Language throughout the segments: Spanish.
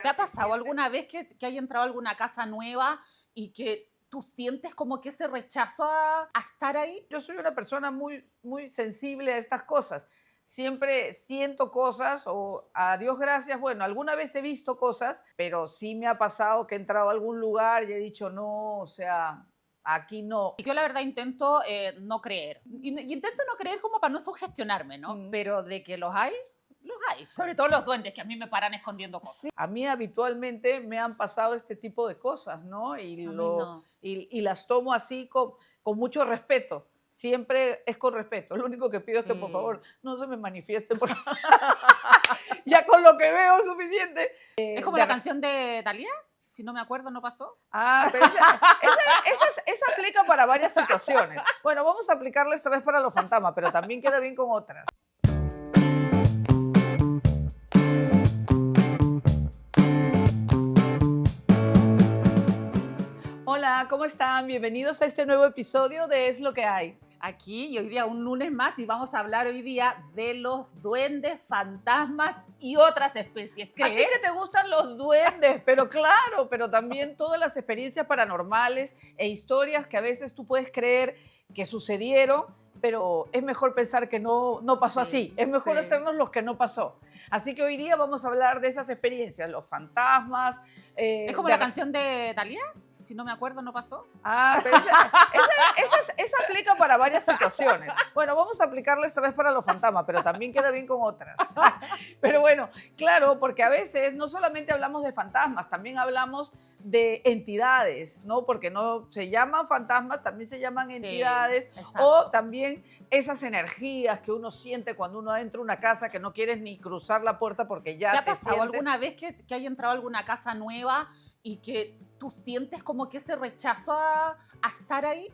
¿Te ha pasado alguna vez que hay entrado a alguna casa nueva y que tú sientes como que ese rechazo a estar ahí? Yo soy una persona muy sensible a estas cosas. Siempre siento cosas o a Dios gracias, bueno, alguna vez he visto cosas, pero sí me ha pasado que he entrado a algún lugar y he dicho, no, o sea, aquí no. Yo la verdad intento no creer. Y intento no creer como para no sugestionarme, ¿no? Mm. Pero de que los hay, los hay. Sobre todo los duendes, que a mí me paran escondiendo cosas. Sí, a mí habitualmente me han pasado este tipo de cosas, ¿no? A mí no. Y las tomo así con mucho respeto. Siempre es con respeto. Lo único que pido es que por Sí. favor no se me manifiesten porque ya con lo que veo es suficiente. Es como De la canción de Thalía, si no me acuerdo, no pasó. Pero esa aplica para varias situaciones. Bueno, vamos a aplicarla esta vez para los fantasmas, pero también queda bien con otras. Hola, ¿cómo están? Bienvenidos a este nuevo episodio de Es lo que hay. Aquí y hoy día un lunes más y vamos a hablar hoy día de los duendes, fantasmas y otras especies. A ti ¿Crees? que te gustan los duendes, pero claro, pero también todas las experiencias paranormales e historias que a veces tú puedes creer que sucedieron, pero es mejor pensar que no pasó Sí, así. Es mejor sí. hacernos los que no pasó. Así que hoy día vamos a hablar de esas experiencias, los fantasmas. Es como la canción de Thalía, si no me acuerdo, no pasó. Pero esa aplica para varias situaciones. Bueno, vamos a aplicarla esta vez para los fantasmas, pero también queda bien con otras. Pero bueno, claro, porque a veces no solamente hablamos de fantasmas, también hablamos de entidades, ¿no? Porque no se llaman fantasmas, también se llaman Sí, entidades, exacto. o también esas energías que uno siente cuando uno entra a una casa que no quieres ni cruzar la puerta porque ya ¿Te ha pasado sientes. alguna vez que hay entrado a alguna casa nueva y que tú sientes como que ese rechazo a estar ahí?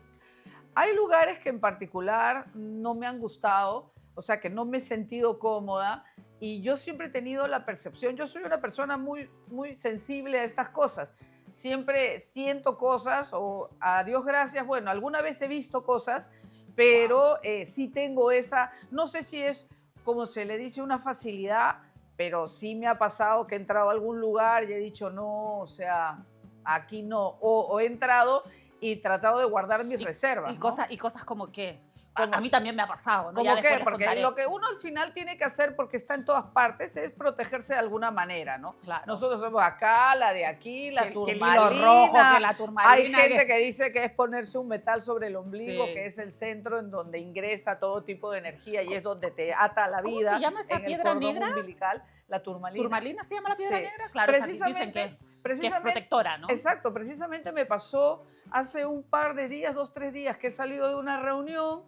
Hay lugares que en particular no me han gustado, o sea, que no me he sentido cómoda y yo siempre he tenido la percepción, yo soy una persona muy sensible a estas cosas. Siempre siento cosas o a Dios gracias, bueno, alguna vez he visto cosas, pero sí tengo esa, no sé si es como se le dice una facilidad, pero sí me ha pasado que he entrado a algún lugar y he dicho, no, o sea, aquí no, o he entrado y tratado de guardar mis reservas, ¿no? Y cosas como que Como, a mí también me ha pasado, ¿no? Ya ¿Cómo después qué? les Porque contaré. lo que uno al final tiene que hacer, porque está en todas partes, es protegerse de alguna manera, ¿no? Claro. Nosotros somos acá, la de aquí, la Que el turmalina. hilo rojo, que la turmalina. Hay gente que dice que es ponerse un metal sobre el ombligo, Sí. que es el centro en donde ingresa todo tipo de energía y es donde te ata a la ¿Cómo vida. se llama esa en el piedra cordón negra? umbilical, la turmalina. ¿Turmalina se llama la piedra Sí. negra? Claro, esa dicen que es Precisamente, protectora, ¿no? exacto, precisamente me pasó hace un par de días, 2, 3 días, que he salido de una reunión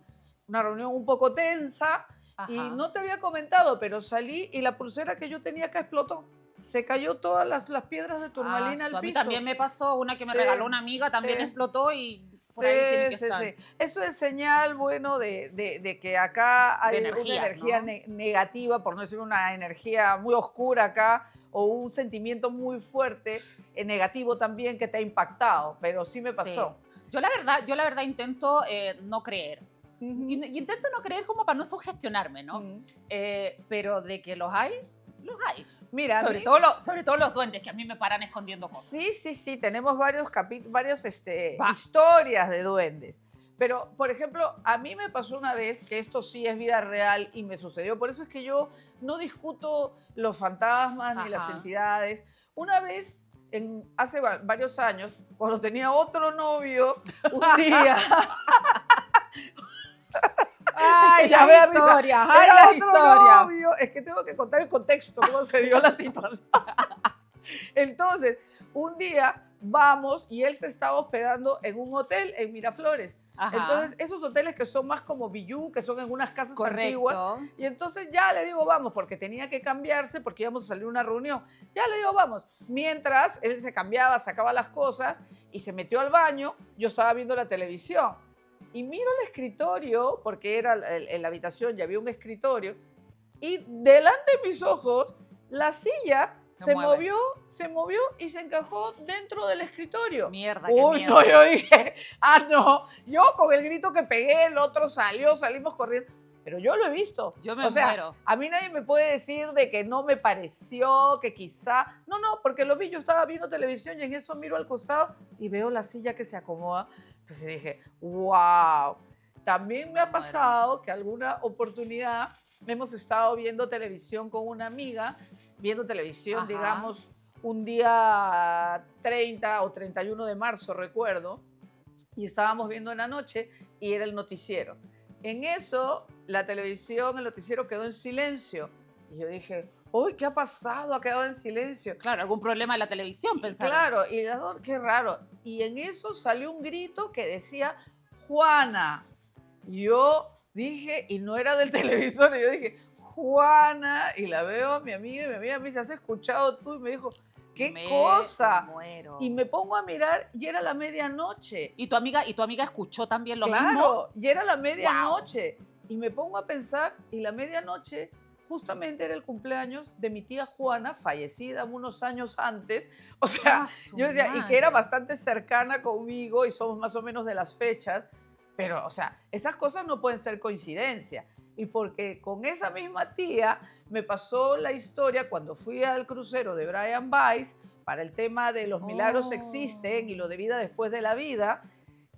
un poco tensa, y Ajá. no te había comentado, pero salí y la pulsera que yo tenía acá explotó. Se cayó todas las piedras de turmalina al A mí piso. también me pasó, una que me Sí, regaló una amiga también sí. explotó y por ahí tiene que estar. Sí. Eso es señal, bueno, de que acá hay una energía, energía ¿no? negativa, por no decir una energía muy oscura acá, o un sentimiento muy fuerte, negativo también, que te ha impactado, pero sí me pasó. Sí. Yo la verdad intento no creer. Ujú. Y intento no creer como para no sugestionarme, ¿no? Ujú. Pero de que los hay, los hay. Mira, a Sobre mí- todo los duendes, que a mí me paran escondiendo cosas. sí, tenemos varios Va. historias de duendes. Pero, por ejemplo, a mí me pasó una vez, que esto sí es vida real y me sucedió, por eso es que yo no discuto los fantasmas ni las Ajá. entidades. Una vez, hace varios años, cuando tenía otro novio, un día... ¡Ay, Ya me da las risa. historias! ¡Ay, Era las otro historias! novio. Es que tengo que contar el contexto, cómo se dio la situación. Entonces, un día vamos y él se estaba hospedando en un hotel en Miraflores. Ajá. Entonces, esos hoteles que son más como Villú, que son en unas casas antiguas. Correcto. Y entonces ya le digo, vamos, porque tenía que cambiarse, porque íbamos a salir a una reunión. Ya le digo, vamos. Mientras él se cambiaba, sacaba las cosas y se metió al baño, yo estaba viendo la televisión. Y miro el escritorio, porque era en la habitación, ya había un escritorio, y delante de mis ojos, la silla Se mueve. se movió y se encajó dentro del escritorio. Mierda, qué Uy, miedo. no, yo dije, no. Yo con el grito que pegué, el otro salió, salimos corriendo. pero yo lo he visto. Yo me O sea, muero. a mí nadie me puede decir de que no me pareció, que quizá... No, no, porque lo vi, yo estaba viendo televisión y en eso miro al costado y veo la silla que se acomoda. Entonces dije, wow. También me ha Me muero. pasado que alguna oportunidad hemos estado viendo televisión con una amiga, viendo televisión, Ajá. digamos, un día 30 o 31 de marzo, recuerdo, y estábamos viendo en la noche y era el noticiero. En eso, la televisión, el noticiero quedó en silencio. Y yo dije, uy, ¿qué ha pasado? Ha quedado en silencio. Claro, algún problema en la televisión, pensaron. Claro, y qué raro. Y en eso salió un grito que decía, Juana. Yo dije, y no era del televisor, y yo dije, Juana, y la veo a mi amiga, y mi amiga me dice, ¿has escuchado tú? Y me dijo, ¿qué Me cosa? muero. Y me pongo a mirar y era la medianoche. ¿Y tu amiga escuchó también lo mismo? Claro, y era la medianoche. Y me pongo a pensar, y la medianoche justamente era el cumpleaños de mi tía Juana, fallecida unos años antes. O sea, Ah, su yo decía, y que era madre. bastante cercana conmigo y somos más o menos de las fechas. Pero, o sea, esas cosas no pueden ser coincidencia. Y porque con esa misma tía me pasó la historia cuando fui al crucero de Brian Weiss para el tema de los milagros existen y lo de vida después de la vida,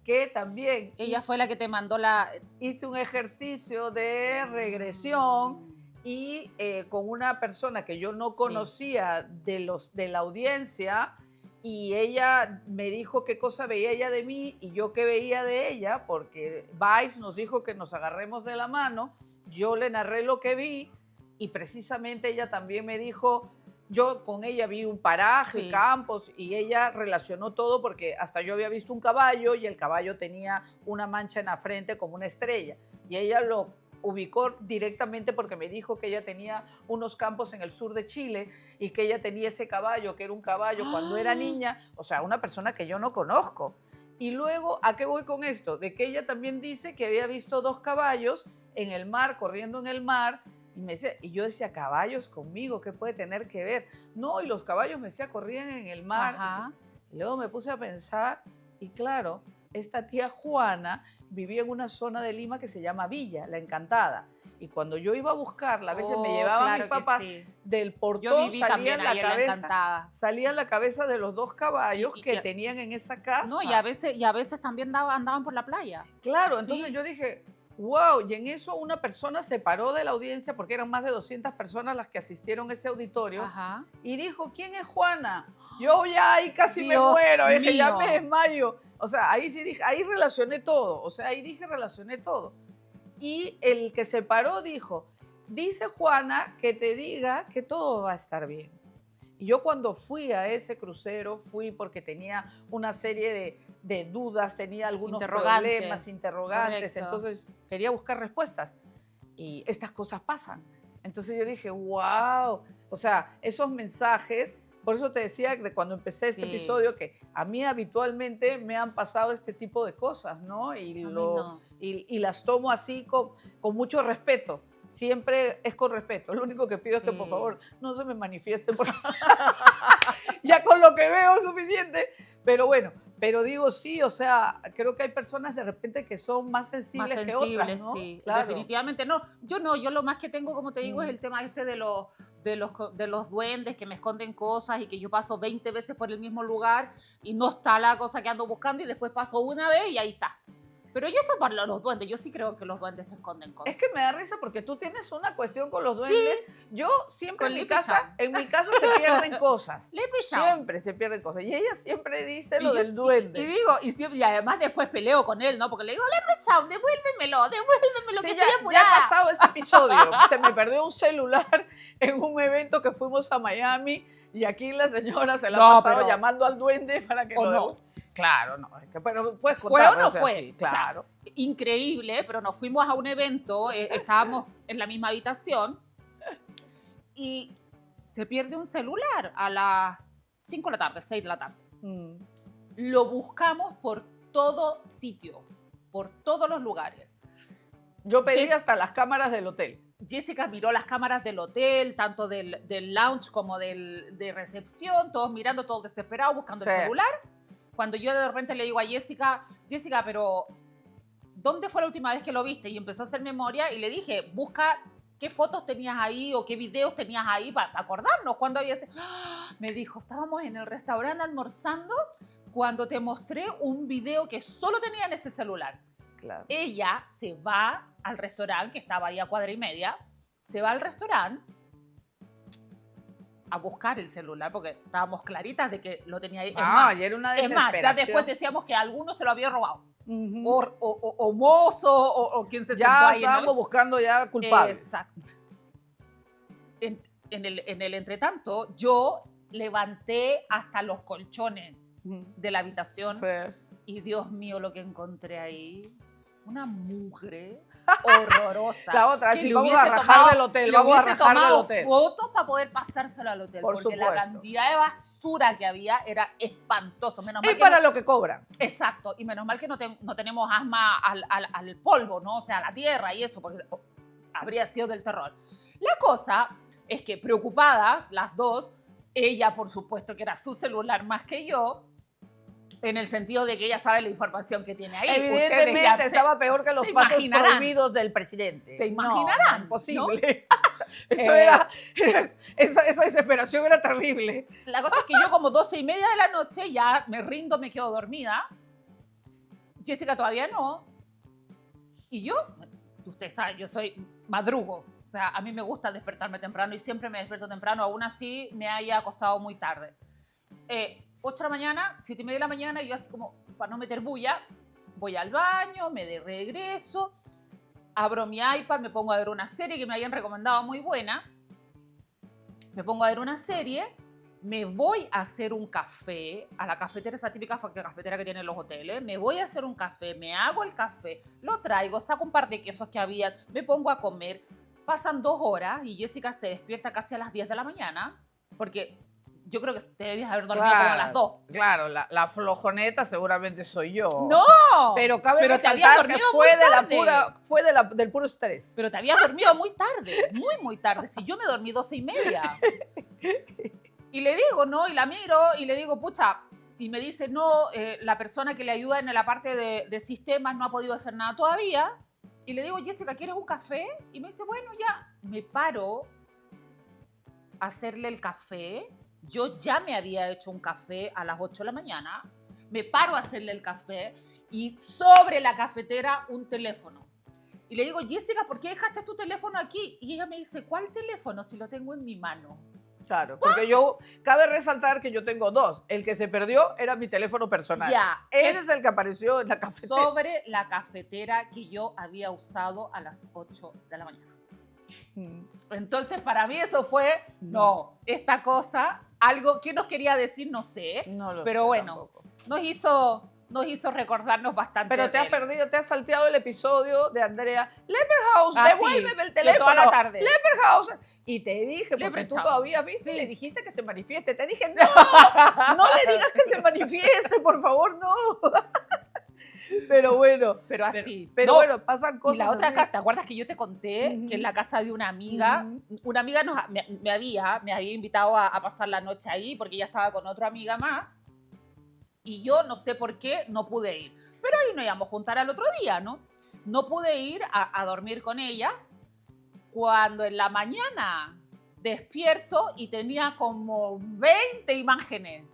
que también Ella fue la que te mandó la... hice un ejercicio de regresión y con una persona que yo no Sí. conocía de la audiencia y ella me dijo qué cosa veía ella de mí y yo qué veía de ella, porque Vice nos dijo que nos agarremos de la mano, yo le narré lo que vi y precisamente ella también me dijo, yo con ella vi un paraje, Sí. campos, y ella relacionó todo porque hasta yo había visto un caballo y el caballo tenía una mancha en la frente como una estrella. Y ella lo ubicó directamente porque me dijo que ella tenía unos campos en el sur de Chile y que ella tenía ese caballo, que era un caballo cuando era niña, o sea, una persona que yo no conozco. Y luego, ¿a qué voy con esto? De que ella también dice que había visto 2 caballos en el mar, corriendo en el mar, y me decía, y yo decía, caballos conmigo, ¿qué puede tener que ver? No, y los caballos me decía, corrían en el mar. Ajá. Y luego me puse a pensar, y claro, esta tía Juana vivía en una zona de Lima que se llama Villa, La Encantada. Y cuando yo iba a buscarla, a veces me llevaban claro mis que papás, sí. del Yo portón viví salía también la ahí en La cabeza, Encantada. salía la cabeza de los 2 caballos Y- y- que y- tenían en esa casa. No, y a veces también andaban por la playa. Claro, Así. entonces yo dije, wow, y en eso una persona se paró de la audiencia, porque eran más de 200 personas las que asistieron a ese auditorio, Ajá. y dijo, ¿quién es Juana? Yo ya ahí casi me Dios muero, dije, ya mío. me desmayo. O sea, ahí sí dije, ahí relacioné todo, o sea, ahí dije, relacioné todo. Y el que se paró dijo, dice Juana que te diga que todo va a estar bien. Y yo cuando fui a ese crucero, fui porque tenía una serie de dudas, tenía algunos Interrogante. problemas, interrogantes, Correcto. entonces quería buscar respuestas. Y estas cosas pasan. Entonces yo dije, wow, o sea, esos mensajes, por eso te decía que cuando empecé este Sí. episodio que a mí habitualmente me han pasado este tipo de cosas, ¿no? Y, A mí no. y las tomo así con mucho respeto. Siempre es con respeto. Lo único que pido es que por Sí. favor no se me manifiesten. Ya con lo que veo es suficiente. Pero bueno, pero digo sí, o sea, creo que hay personas de repente que son más sensibles, Más que otras, sensibles, ¿no? sí. Claro. Definitivamente no. Yo lo más que tengo, como te digo, es Mm. el tema este de los duendes que me esconden cosas y que yo paso 20 veces por el mismo lugar y no está la cosa que ando buscando y después paso una vez y ahí está. Pero yo eso para los duendes, yo sí creo que los duendes te esconden cosas. Es que me da risa porque tú tienes una cuestión con los duendes. Yo siempre con en mi Leprechaun. casa se pierden cosas. Leprechaun. Siempre se pierden cosas. Y ella siempre dice Y lo yo- del duende. Y digo, y además después peleo con él, ¿no? Porque le digo, Leprechaun, devuélvemelo, Sí, que ya, estoy ya apurada. ha pasado ese episodio. Se me perdió un celular en un evento que fuimos a Miami y aquí la señora se la No, ha pasado pero- llamando al duende para que ¿O lo no? devuelva. Claro, no. Es que, bueno, puedes ¿Fue contar, o no o sea, fue? sí, O sea, claro. Increíble, pero nos fuimos a un evento, estábamos en la misma habitación y se pierde un celular a las 5 de la tarde, 6 de la tarde. Mm. Lo buscamos por todo sitio, por todos los lugares. Yo pedí Jess- hasta las cámaras del hotel. Jessica miró las cámaras del hotel, tanto del lounge como de recepción, todos mirando, todos desesperados, buscando el Sí. celular. Cuando yo de repente le digo a Jessica, pero ¿dónde fue la última vez que lo viste? Y empezó a hacer memoria y le dije, busca qué fotos tenías ahí o qué videos tenías ahí para acordarnos cuándo había... Me dijo, estábamos en el restaurante almorzando cuando te mostré un video que solo tenía en ese celular. Claro. Ella se va al restaurante, que estaba ahí a cuadra y media, se va al restaurante a buscar el celular, porque estábamos claritas de que lo tenía ahí. Y era una es más, desesperación. ya después decíamos que alguno se lo había robado. O mozo, o quien se sentó ahí. Ya estábamos buscando ya culpables. Exacto. En el entretanto, yo levanté hasta los colchones de la habitación. Fue. Y Dios mío, lo que encontré ahí. Una mugre horrorosa. La otra, que sí, le vamos a hubiese rajar tomado- del hotel, le vamos a hubiese rajar del tomado hotel. fotos para poder pasárselo al hotel. Por porque la supuesto. cantidad de basura que había era espantoso. Menos mal Es que para no- lo que cobran. Exacto. Y menos mal que no tenemos asma al polvo, ¿no? O sea, a la tierra y eso, porque habría sido del terror. La cosa es que preocupadas las dos, ella por supuesto que era su celular más que yo, en el sentido de que ella sabe la información que tiene ahí. Ustedes Evidentemente ya estaba peor que los se pasos imaginarán. prohibidos del presidente. Se imaginarán, No, imposible. ¿no? Eso era, esa desesperación era terrible. La cosa es que yo como 12:30 de la noche ya me rindo, me quedo dormida. Jessica todavía no. Y yo, usted sabe, yo soy madrugo. O sea, a mí me gusta despertarme temprano y siempre me despierto temprano. Aún así me haya acostado muy tarde. 8 de la mañana, 7:30 de la mañana, y yo así como, para no meter bulla, voy al baño, me de regreso, abro mi iPad, me pongo a ver una serie que me habían recomendado muy buena. Me pongo a ver una serie, me voy a hacer un café a la cafetera, esa típica cafetera que tienen los hoteles. Me voy a hacer un café, me hago el café, lo traigo, saco un par de quesos que había, me pongo a comer. Pasan 2 horas y Jessica se despierta casi a las 10 de la mañana, porque yo creo que te debías haber dormido como a las 2. Claro, la flojoneta seguramente soy yo. ¡No! Pero cabe Pero te habías resaltar que dormido fue, muy de la tarde. pura, fue del puro estrés. Pero te habías dormido muy tarde, muy tarde. Si yo me dormí 12:30. Y le digo, ¿no? Y la miro y le digo, pucha. Y me dice, no, la persona que le ayuda en la parte de sistemas no ha podido hacer nada todavía. Y le digo, Jessica, ¿quieres un café? Y me dice, bueno, ya. Me paro a hacerle el café. Yo ya me había hecho un café a las 8 de la mañana. Me paro a hacerle el café y sobre la cafetera un teléfono. Y le digo, Jessica, ¿por qué dejaste tu teléfono aquí? Y ella me dice, ¿cuál teléfono si lo tengo en mi mano? Claro, porque cabe resaltar que yo tengo 2. El que se perdió era mi teléfono personal. Ya. Ese es el que apareció en la cafetera. Sobre la cafetera que yo había usado a las 8 de la mañana. Entonces, para mí eso fue, no, esta cosa, algo que nos quería decir, no sé, No lo pero sé bueno, tampoco. nos hizo recordarnos bastante. Pero te has de él. perdido, te has salteado el episodio de Andrea Leperhaus, Ah, sí, devuélveme el de teléfono. toda la tarde. Leperhaus. Y te dije, porque tú Leprechaun. todavía viste, Sí. le dijiste que se manifieste. Te dije, no le digas que se manifieste, por favor, no. Pero bueno. Pero así. Pero No, bueno, pasan cosas y la otra así. casa, ¿te acuerdas que yo te conté Ujú. que en la casa de una amiga me había invitado a pasar la noche ahí porque ella estaba con otra amiga más y yo no sé por qué no pude ir. Pero ahí nos íbamos a juntar al otro día, ¿no? No pude ir a dormir con ellas cuando en la mañana despierto y tenía como 20 imágenes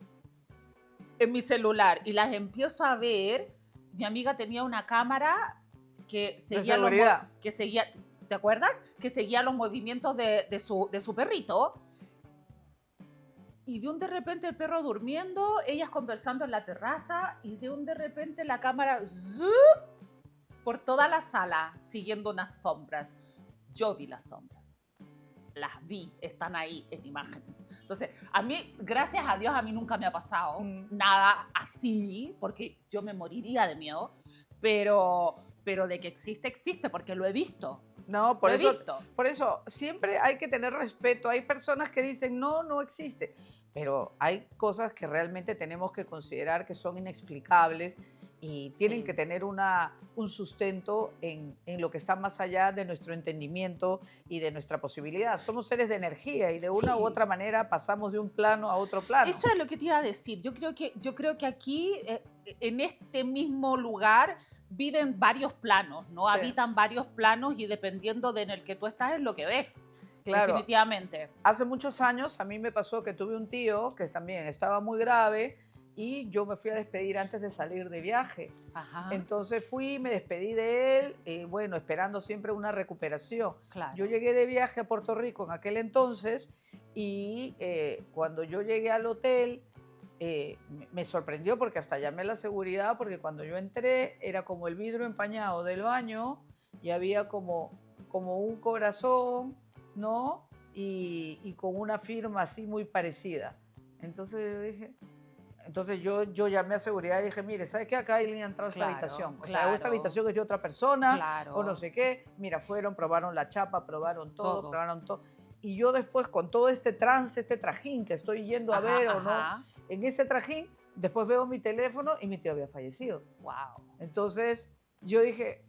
en mi celular y las empiezo a ver. Mi amiga tenía una cámara que seguía seguridad. ¿te acuerdas? Que seguía los movimientos de su perrito. Y de un de repente el perro durmiendo, ellas conversando en la terraza y de un de repente la cámara ¡zup! Por toda la sala siguiendo unas sombras. Yo vi las sombras. Las vi, están ahí en imágenes. Entonces, a mí, gracias a Dios, a mí nunca me ha pasado nada así, porque yo me moriría de miedo, pero de que existe, existe, porque lo he visto. No, por Lo he eso, visto. por eso siempre hay que tener respeto. Hay personas que dicen, no existe. Pero hay cosas que realmente tenemos que considerar que son inexplicables y tienen Sí. que tener un sustento en lo que está más allá de nuestro entendimiento y de nuestra posibilidad. Somos seres de energía y de una Sí. u otra manera pasamos de un plano a otro plano. Eso es lo que te iba a decir. Yo creo que aquí en este mismo lugar viven varios planos, ¿no? Sí. Habitan varios planos y dependiendo de en el que tú estás es lo que ves. Claro. Definitivamente. Hace muchos años a mí me pasó que tuve un tío que también estaba muy grave y yo me fui a despedir antes de salir de viaje. Ajá. Entonces fui, me despedí de él, bueno, esperando siempre una recuperación. Claro. Yo llegué de viaje a Puerto Rico en aquel entonces y cuando yo llegué al hotel me sorprendió porque hasta llamé a la seguridad porque cuando yo entré era como el vidrio empañado del baño y había como un corazón, ¿no? Y con una firma así muy parecida. Entonces yo llamé a seguridad y dije, mire, ¿sabe qué? Acá alguien ha entrado a esta habitación. O sea, esta habitación es de otra persona o no sé qué. Mira, fueron, probaron la chapa, probaron todo, probaron todo. Y yo después con todo este trance, este trajín que estoy yendo a ver o no, en ese trajín, después veo mi teléfono y mi tío había fallecido. Wow. Entonces yo dije,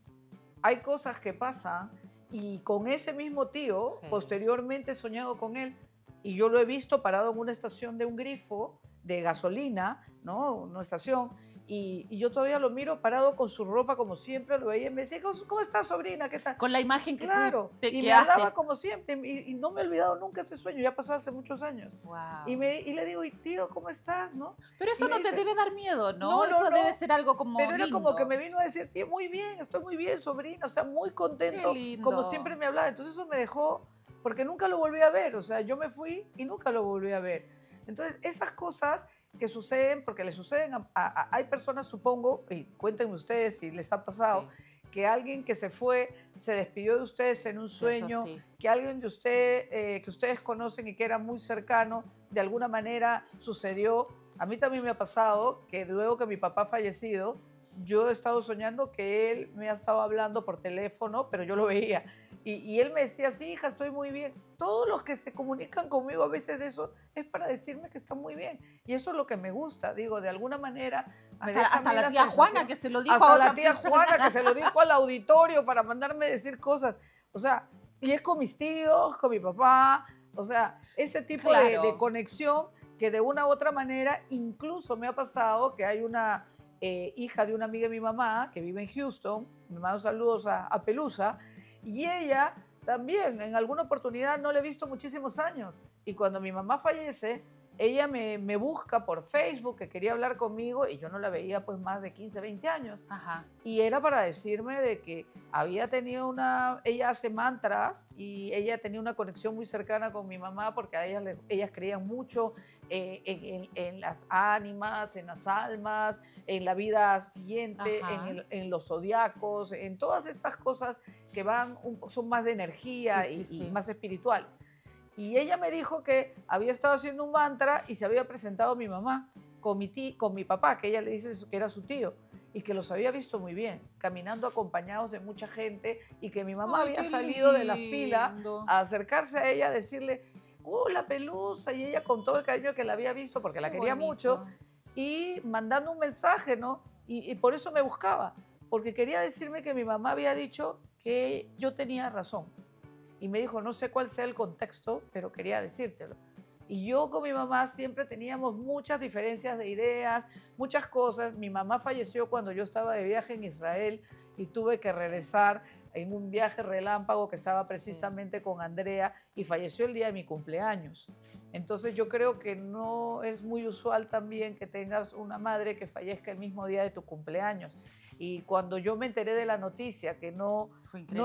hay cosas que pasan y con ese mismo tío, posteriormente he soñado con él y yo lo he visto parado en una estación de un grifo de gasolina, ¿no? Una estación, y yo todavía lo miro parado con su ropa como siempre, lo veía y me decía, ¿cómo estás, sobrina? ¿Qué tal? Con la imagen que claro, tú te y quedaste. me hablaba como siempre y no me he olvidado nunca ese sueño, ya pasó hace muchos años. Wow. Y le digo, y tío, ¿cómo estás? ¿No? Pero eso no te debe dar miedo, ¿no? No, Eso debe ser algo como pero era lindo. como que me vino a decir, tío, muy bien, estoy muy bien, sobrina, o sea, muy contento, Qué lindo. como siempre me hablaba. Entonces eso me dejó, porque nunca lo volví a ver, o sea, yo me fui y nunca lo volví a ver. Entonces, esas cosas que suceden, porque le suceden hay personas, supongo, y cuéntenme ustedes si les ha pasado, que alguien que se fue, se despidió de ustedes en un sueño, que alguien de usted, que ustedes conocen y que era muy cercano, de alguna manera sucedió. A mí también me ha pasado que luego que mi papá ha fallecido, yo he estado soñando que él me ha estado hablando por teléfono, pero yo lo veía. Y él me decía, sí, hija, estoy muy bien. Todos los que se comunican conmigo a veces de eso es para decirme que está muy bien. Y eso es lo que me gusta. Digo, de alguna manera... Hasta la tía Juana que se lo dijo hasta a otra la tía persona. Juana que se lo dijo al auditorio para mandarme decir cosas. O sea, y es con mis tíos, con mi papá. O sea, ese tipo de conexión que de una u otra manera, incluso me ha pasado que hay una hija de una amiga de mi mamá que vive en Houston. Me mando saludos a Pelusa. Y ella también, en alguna oportunidad, no la he visto muchísimos años. Y cuando mi mamá fallece, ella me busca por Facebook, que quería hablar conmigo, y yo no la veía pues más de 15, 20 años. Ajá. Y era para decirme de que había tenido ella hace mantras y ella tenía una conexión muy cercana con mi mamá porque a ellas creían mucho en las ánimas, en las almas, en la vida siguiente, en los zodiacos, en todas estas cosas que son más de energía y más espirituales. Y ella me dijo que había estado haciendo un mantra y se había presentado a mi mamá con mi papá, que ella le dice que era su tío, y que los había visto muy bien, caminando acompañados de mucha gente, y que mi mamá había salido de la fila a acercarse a ella, a decirle, la Pelusa, y ella con todo el cariño que la había visto, porque la quería mucho, y mandando un mensaje, ¿no? Y por eso me buscaba, porque quería decirme que mi mamá había dicho que yo tenía razón. Y me dijo, no sé cuál sea el contexto, pero quería decírtelo. Y yo con mi mamá siempre teníamos muchas diferencias de ideas, muchas cosas. Mi mamá falleció cuando yo estaba de viaje en Israel y tuve que regresar en un viaje relámpago que estaba precisamente con Andrea y falleció el día de mi cumpleaños. Entonces yo creo que no es muy usual también que tengas una madre que fallezca el mismo día de tu cumpleaños. Y cuando yo me enteré de la noticia, que no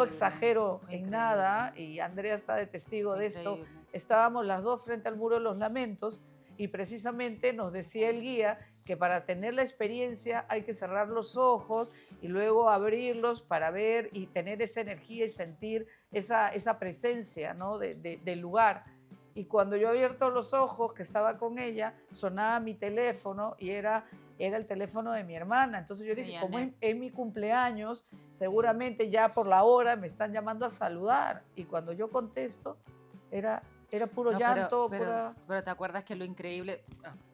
exagero en nada, y Andrea está de testigo de esto, estábamos las dos frente al muro de los lamentos y precisamente nos decía el guía que para tener la experiencia hay que cerrar los ojos y luego abrirlos para ver y tener esa energía y sentir esa presencia, ¿no? del lugar. Y cuando yo he abierto los ojos, que estaba con ella, sonaba mi teléfono y era el teléfono de mi hermana. Entonces yo dije, como es mi cumpleaños, seguramente ya por la hora me están llamando a saludar. Y cuando yo contesto, era puro llanto. Pero te acuerdas que lo increíble,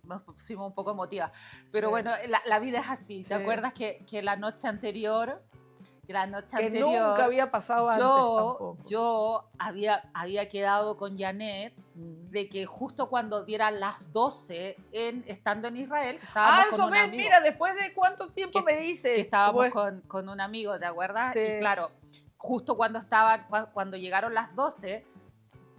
nos pusimos un poco emotiva, pero bueno, la vida es así. ¿Te acuerdas que la noche anterior... Que nunca había pasado antes tampoco. Yo había quedado con Janet de que justo cuando dieran las 12, estando en Israel, que estábamos con eso un ves, amigo, mira, después de cuánto tiempo me dices. que estábamos Pues, con un amigo, ¿te acuerdas? sí. Y claro, justo cuando llegaron las 12,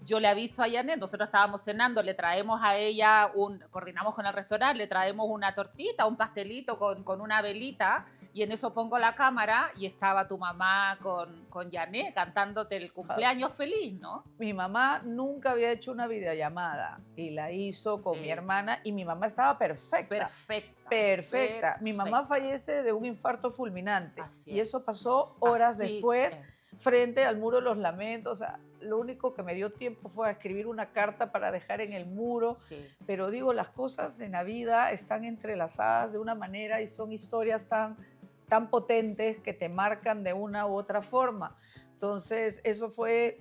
yo le aviso a Janet, nosotros estábamos cenando, le traemos a ella, coordinamos con el restaurante, le traemos una tortita, un pastelito con una velita, y en eso pongo la cámara y estaba tu mamá con Janet cantándote el cumpleaños feliz, ¿no? Mi mamá nunca había hecho una videollamada y la hizo con Sí. mi hermana y mi mamá estaba perfecta. Perfecta. Mi mamá fallece de un infarto fulminante. Así y eso es. pasó horas Así después, es. frente al muro de los lamentos. O sea, lo único que me dio tiempo fue a escribir una carta para dejar en el muro. Sí. Pero digo, las cosas en la vida están entrelazadas de una manera y son historias tan potentes que te marcan de una u otra forma. Entonces, eso fue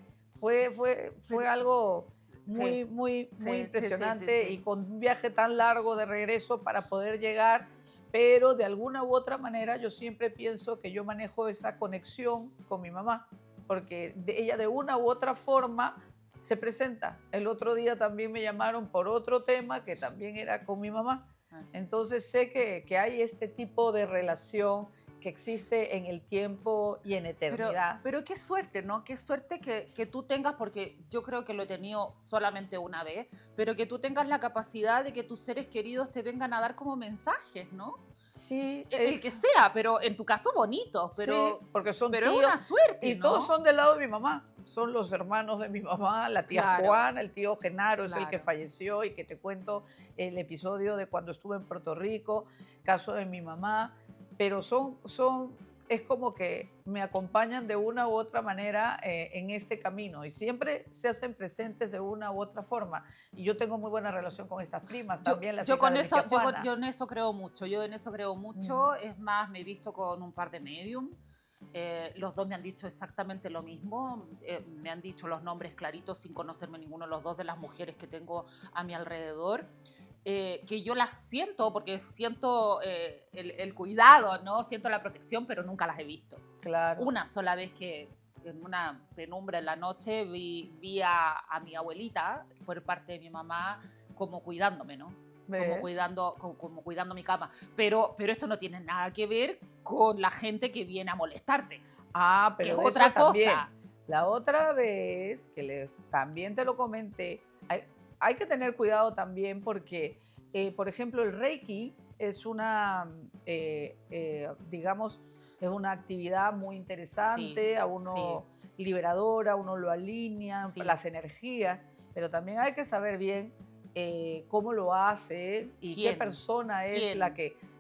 algo muy, Sí. muy, Sí, muy sí, impresionante sí. y con un viaje tan largo de regreso para poder llegar, pero de alguna u otra manera yo siempre pienso que yo manejo esa conexión con mi mamá, porque ella de una u otra forma se presenta. El otro día también me llamaron por otro tema que también era con mi mamá. Entonces sé que hay este tipo de relación que existe en el tiempo y en eternidad. Pero qué suerte, ¿no? Qué suerte que tú tengas, porque yo creo que lo he tenido solamente una vez, pero que tú tengas la capacidad de que tus seres queridos te vengan a dar como mensajes, ¿no? Sí, El que sea, pero en tu caso bonito, pero, sí, porque son pero es tíos. una suerte, Y ¿no? todos son del lado de mi mamá. Son los hermanos de mi mamá, la tía Claro. Juana, el tío Genaro es el que Claro. falleció y que te cuento el episodio de cuando estuve en Puerto Rico, caso de mi mamá. Pero es como que me acompañan de una u otra manera en este camino y siempre se hacen presentes de una u otra forma. Y yo tengo muy buena relación con estas primas, también las hijas de mi tía Juana. Yo en eso creo mucho, es más, me he visto con un par de medium, los dos me han dicho exactamente lo mismo, me han dicho los nombres claritos sin conocerme ninguno de los dos de las mujeres que tengo a mi alrededor. Que yo las siento porque siento el cuidado, ¿no? Siento la protección, pero nunca las he visto. Claro. Una sola vez que en una penumbra en la noche vi a mi abuelita por parte de mi mamá como cuidándome, ¿no? ¿Ves? Como cuidando mi cama. Pero esto no tiene nada que ver con la gente que viene a molestarte. Ah, pero que de es otra eso también. cosa. La otra vez, también te lo comenté, hay que tener cuidado también porque, por ejemplo, el Reiki es digamos, es una actividad muy interesante, Sí, a uno liberadora, a uno lo alinea, Sí. las energías, pero también hay que saber bien cómo lo hace y qué ¿Quién? persona es ¿Quién?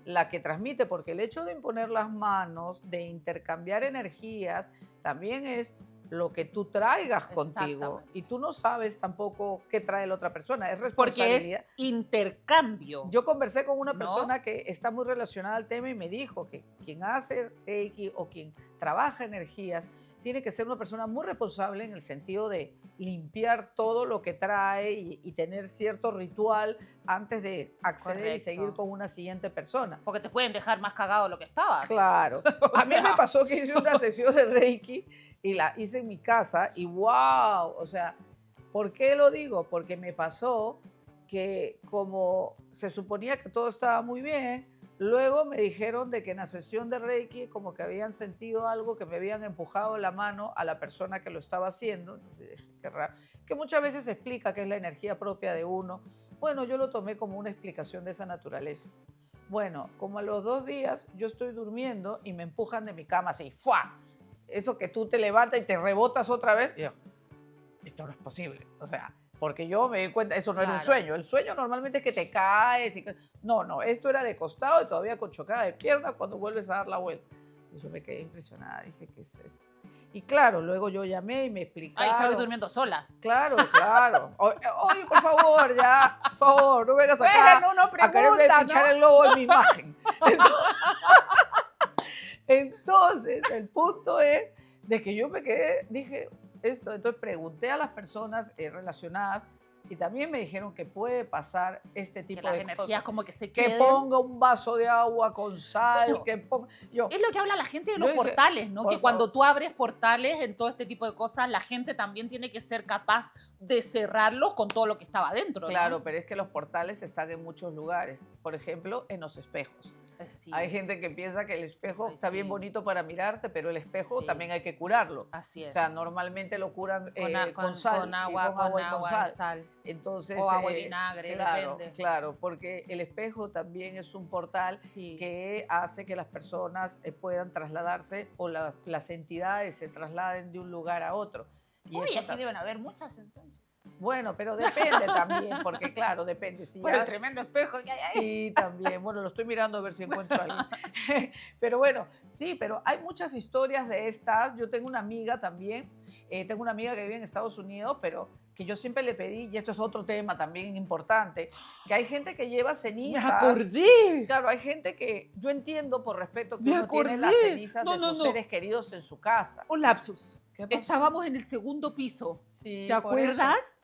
la que transmite, porque el hecho de imponer las manos, de intercambiar energías, también es lo que tú traigas contigo. Exactamente. Y tú no sabes tampoco qué trae la otra persona, es Porque es responsabilidad. intercambio. Yo conversé con una ¿No? persona que está muy relacionada al tema y me dijo que quien hace Reiki o quien trabaja energías tiene que ser una persona muy responsable en el sentido de limpiar todo lo que trae y tener cierto ritual antes de acceder y Correcto. seguir con una siguiente persona. Porque te pueden dejar más cagado de lo que estaba. Claro. O A mí sea, me pasó que hice una sesión de Reiki y la hice en mi casa y wow, o sea, ¿por qué lo digo? Porque me pasó que como se suponía que todo estaba muy bien, luego me dijeron de que en la sesión de Reiki como que habían sentido algo, que me habían empujado la mano a la persona que lo estaba haciendo. Entonces dije, qué raro. Que muchas veces se explica que es la energía propia de uno. Bueno, yo lo tomé como una explicación de esa naturaleza. Bueno, como a los 2 días yo estoy durmiendo y me empujan de mi cama así, ¡fua! Eso que tú te levantas y te rebotas otra vez. Y yo, esto no es posible. O sea, porque yo me di cuenta, eso no era un Claro. sueño. El sueño normalmente es que te caes. No, esto era de costado y todavía con chocada de pierna cuando vuelves a dar la vuelta. Entonces yo me quedé impresionada, dije, ¿qué es esto? Y claro, luego yo llamé y me explicaron. ahí estabas durmiendo sola. Claro, claro. Oye, por favor, ya, por favor, no vengas acá Bueno, uno a quererme pregunta, pinchar ¿no? el globo en mi imagen. Entonces, el punto es de que yo me quedé, dije esto, entonces pregunté a las personas relacionadas Y también me dijeron que puede pasar este Que tipo las de energías cosas. como que se Que queden. ponga un vaso de agua con sal, Bueno, que ponga... Yo, es lo que habla la gente de yo los dije, portales, ¿no? por Que favor. cuando tú abres portales en todo este tipo de cosas, la gente también tiene que ser capaz de cerrarlos con todo lo que estaba dentro, Claro, ¿no? pero es que los portales están en muchos lugares. Por ejemplo, en los espejos. Sí, Hay gente que piensa que el espejo ay, está bien sí, bonito para mirarte, pero el espejo sí, también hay que curarlo. así O sea, es. normalmente lo curan Con, con sal y con con agua y con agua y sal. sal. Entonces, O agua y vinagre, claro, depende. claro, porque el espejo también es un portal Sí. que hace que las personas puedan trasladarse o las entidades se trasladen de un lugar a otro. Y Uy, eso aquí deben haber muchas entonces. bueno, pero depende también, porque claro, depende. Si Por el ya, tremendo espejo que hay ahí. sí, también. Bueno, lo estoy mirando a ver si encuentro algo. Pero bueno, sí, pero hay muchas historias de estas. Yo tengo una amiga también, tengo una amiga que vive en Estados Unidos, pero que yo siempre le pedí, y esto es otro tema también importante, que hay gente que lleva Me cenizas. acordé. Claro, hay gente que yo entiendo por respeto que Me uno tiene las acordé. cenizas No, de no, sus no. seres queridos en su casa. Un lapsus. ¿Qué pasó? Estábamos en el segundo piso. ¿Te Sí, por eso. acuerdas?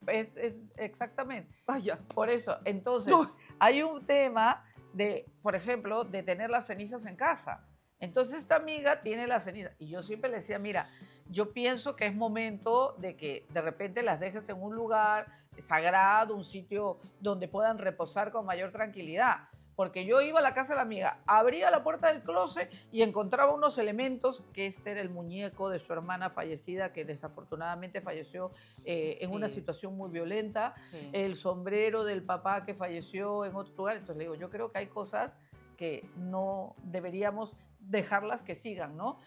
Exactamente. Vaya. Por eso, entonces, No. hay un tema de, por ejemplo, de tener las cenizas en casa. Entonces, esta amiga tiene las cenizas. Y yo siempre le decía, mira, yo pienso que es momento de que de repente las dejes en un lugar sagrado, un sitio donde puedan reposar con mayor tranquilidad. Porque yo iba a la casa de la amiga, abría la puerta del closet y encontraba unos elementos, que este era el muñeco de su hermana fallecida, que desafortunadamente falleció en una Sí. situación muy violenta, Sí. el sombrero del papá que falleció en otro lugar. Entonces le digo, yo creo que hay cosas que no deberíamos dejarlas que sigan, ¿no?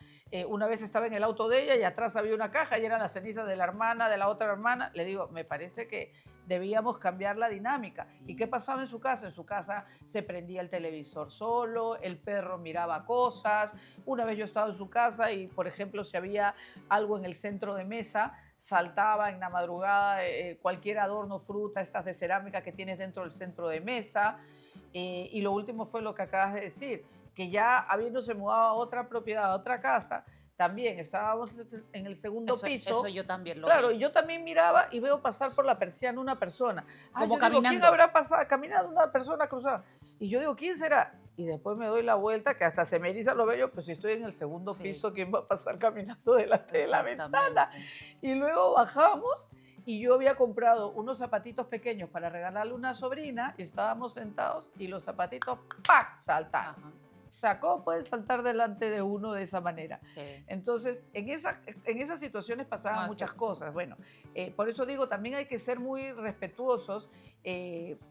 Una vez estaba en el auto de ella y atrás había una caja y eran las cenizas de la hermana, de la otra hermana. Le digo, me parece que debíamos cambiar la dinámica. Sí. ¿Y qué pasaba en su casa? En su casa se prendía el televisor solo, el perro miraba cosas. Una vez yo estaba en su casa y, por ejemplo, si había algo en el centro de mesa, saltaba en la madrugada cualquier adorno, fruta, estas de cerámica que tienes dentro del centro de mesa. Y lo último fue lo que acabas de decir, que ya habiéndose mudado a otra propiedad, a otra casa, también estábamos en el segundo piso. Eso yo también lo Claro, vi. y yo también miraba y veo pasar por la persiana una persona. Como Yo digo, ¿quién caminando. habrá pasado? Caminando una persona cruzada. Y yo digo, ¿quién será? Y después me doy la vuelta, que hasta se me eriza lo vello, pues si estoy en el segundo Sí. piso, ¿quién va a pasar caminando delante de la ventana? Exactamente. Y luego bajamos y yo había comprado unos zapatitos pequeños para regalarle a una sobrina y estábamos sentados y los zapatitos, ¡pac!, saltaron. Ajá. O sea, ¿cómo puedes saltar delante de uno de esa manera? Sí. Entonces, en esas situaciones pasaban No, muchas sí, sí. cosas. Bueno, por eso digo, también hay que ser muy respetuosos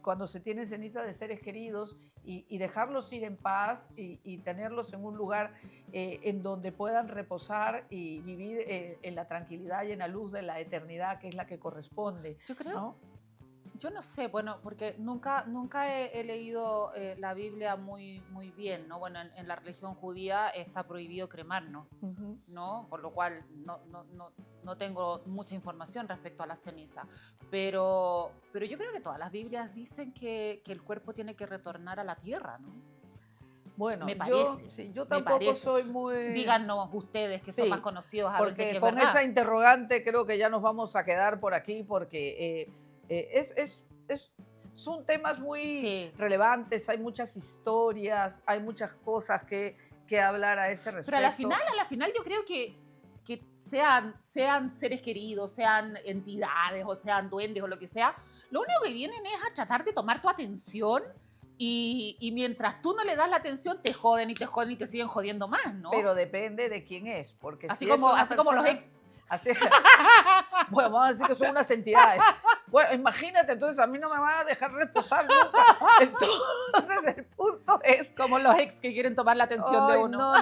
cuando se tienen cenizas de seres queridos y dejarlos ir en paz y tenerlos en un lugar en donde puedan reposar y vivir en la tranquilidad y en la luz de la eternidad, que es la que corresponde. Yo creo, ¿No? yo no sé, bueno, porque nunca he leído la Biblia muy bien, ¿no? Bueno, en la religión judía está prohibido cremar, ¿no? Ujú. ¿No? Por lo cual no tengo mucha información respecto a la ceniza. Pero yo creo que todas las Biblias dicen que el cuerpo tiene que retornar a la tierra, ¿no? Bueno, Me yo, parece, sí, yo me tampoco parece. soy muy... Díganos ustedes que son Sí, más conocidos a ver si es porque que es con verdad. esa interrogante creo que ya nos vamos a quedar por aquí porque son temas muy Sí. relevantes, hay muchas historias, hay muchas cosas que hablar a ese respecto. Pero a la final yo creo que sean seres queridos, sean entidades o sean duendes o lo que sea, lo único que vienen es a tratar de tomar tu atención y mientras tú no le das la atención te joden y te joden y te siguen jodiendo más, ¿no? Pero depende de quién es, porque así si es como, una así como los persona- ex. Así, bueno, vamos a decir que son unas entidades. Bueno, imagínate, entonces a mí no me van a dejar reposar nunca. Entonces el punto es... Como los ex que quieren tomar la atención de Ay, uno.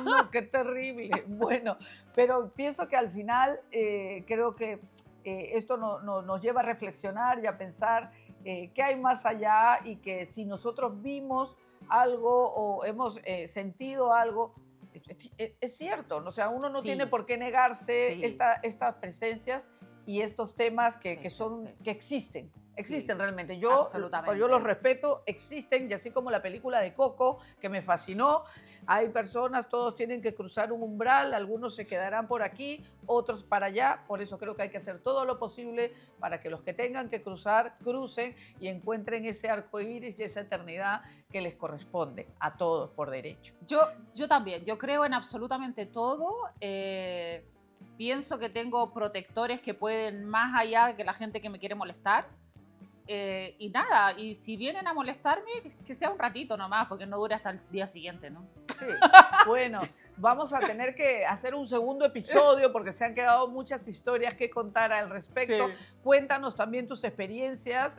no, qué terrible. Bueno, pero pienso que al final creo que esto nos lleva a reflexionar y a pensar qué hay más allá y que si nosotros vimos algo o hemos sentido algo, es cierto, o sea, uno no Sí. tiene por qué negarse Sí. estas presencias y estos temas Sí, que sí. existen. Existen Sí, realmente. Yo absolutamente. los respeto, existen, y así como la película de Coco, que me fascinó, hay personas, todos tienen que cruzar un umbral, algunos se quedarán por aquí, otros para allá, por eso creo que hay que hacer todo lo posible para que los que tengan que cruzar, crucen y encuentren ese arco iris y esa eternidad que les corresponde a todos por derecho. Yo también, yo creo en absolutamente todo. Pienso que tengo protectores que pueden más allá que la gente que me quiere molestar. Y nada, y si vienen a molestarme, que sea un ratito nomás, porque no dura hasta el día siguiente, ¿no? Sí. Bueno, vamos a tener que hacer un segundo episodio porque se han quedado muchas historias que contar al respecto. Sí. Cuéntanos también tus experiencias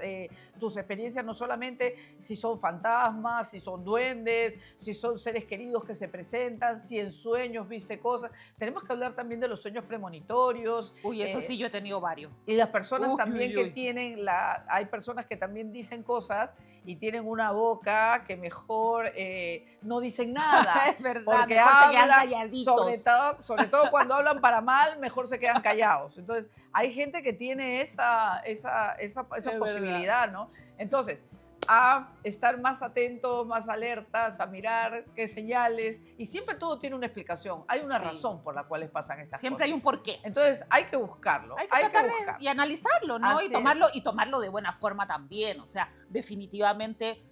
no solamente si son fantasmas, si son duendes, si son seres queridos que se presentan, si en sueños viste cosas. Tenemos que hablar también de los sueños premonitorios. Uy, eso sí, yo he tenido varios. Y las personas Uy, también uy, que uy. tienen hay personas que también dicen cosas y tienen una boca que mejor no dicen nada. Es verdad, Porque mejor se quedan hablan, calladitos. sobre todo cuando hablan para mal, mejor se quedan callados. Entonces, hay gente que tiene esa posibilidad, ¿no? Entonces, a estar más atentos, más alertas, a mirar qué señales. Y siempre todo tiene una explicación. Hay una Sí. razón por la cual pasan estas Siempre cosas. hay un porqué. Entonces, hay que buscarlo. Hay que tratar buscarlo. y analizarlo, ¿no? Así Y tomarlo de buena forma también. O sea, definitivamente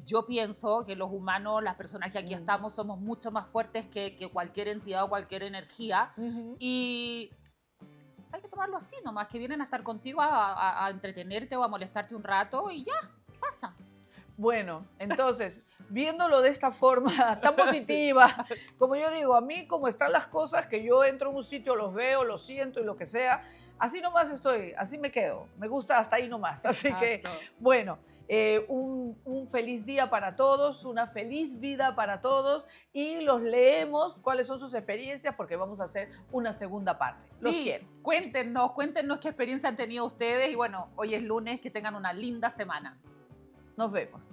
yo pienso que los humanos, las personas que aquí estamos, somos mucho más fuertes que cualquier entidad o cualquier energía. Ujú. Y hay que tomarlo así nomás, que vienen a estar contigo a entretenerte o a molestarte un rato y ya, pasa. Bueno, entonces, viéndolo de esta forma tan positiva, como yo digo, a mí como están las cosas, que yo entro en un sitio, los veo, los siento y lo que sea, así nomás estoy, así me quedo, me gusta hasta ahí nomás. Así que, Exacto. bueno, un feliz día para todos, una feliz vida para todos y los leemos cuáles son sus experiencias porque vamos a hacer una segunda parte. Los Sí, quiero. cuéntenos qué experiencia han tenido ustedes y bueno, hoy es lunes, que tengan una linda semana. Nos vemos.